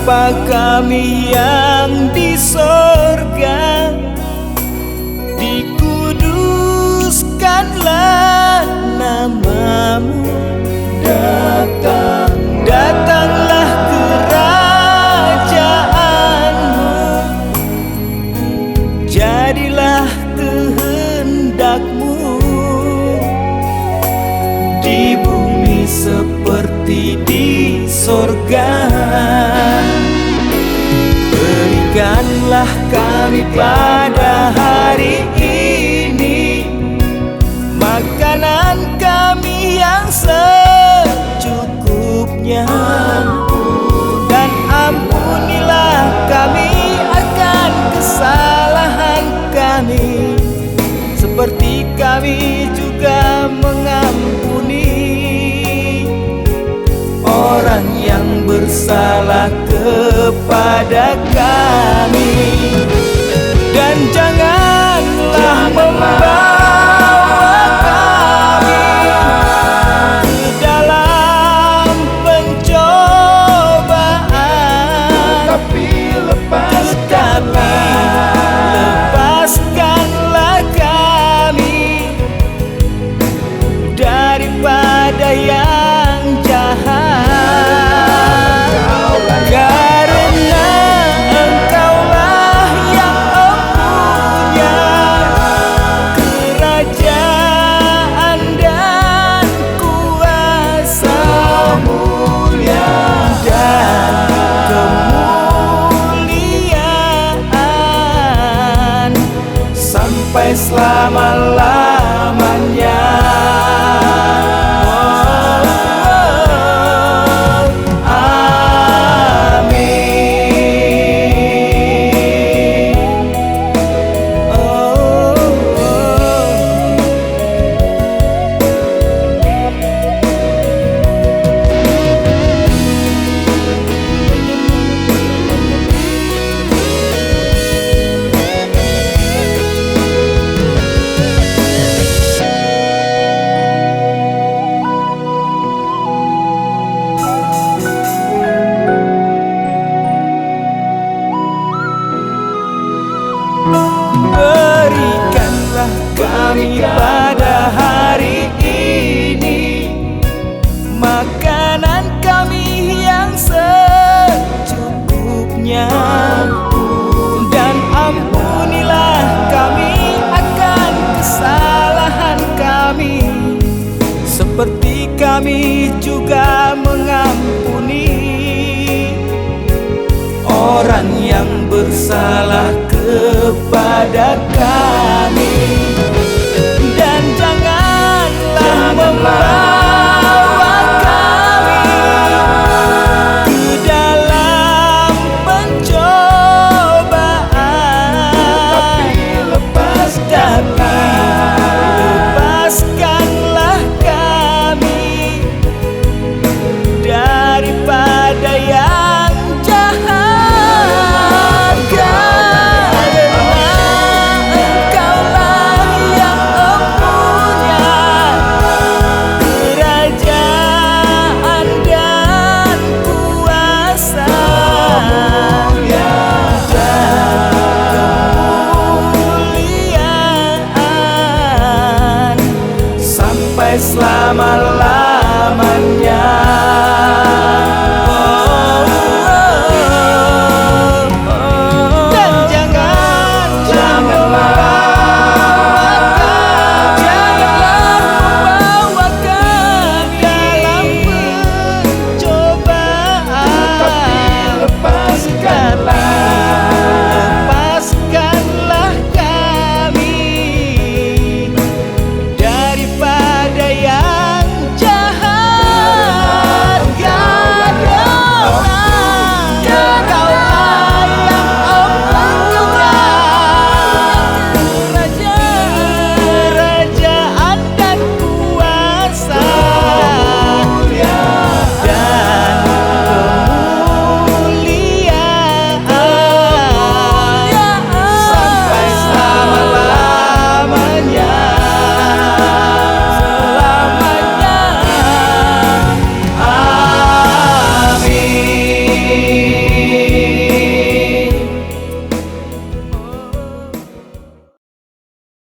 Bapa kami yang di sorga, dikuduskanlah namamu. Datanglah kerajaanmu, jadilah kehendakmu di bumi seperti di sorga. Berikanlah kami pada hari ini makanan kami yang secukupnya, dan ampunilah kami akan kesalahan kami, seperti kami juga mengampuni orang yang bersalah kepada kami. Dan janganlah membawa kami ke dalam pencobaan, tapi lepaskanlah kami daripada yang jahat. Karena Engkaulah yang empunya kerajaan dan kuasa, dan kemuliaan sampai selama-lamanya. Berikanlah kami pada hari ini makanan kami yang secukupnya, dan ampunilah kami akan kesalahan kami, seperti kami juga mengampuni orang yang bersalah kepada kami. Dan janganlah membawa kami ke dalam pencobaan, tapi lepaskanlah kami daripada yang jahat. Selama-lamanya.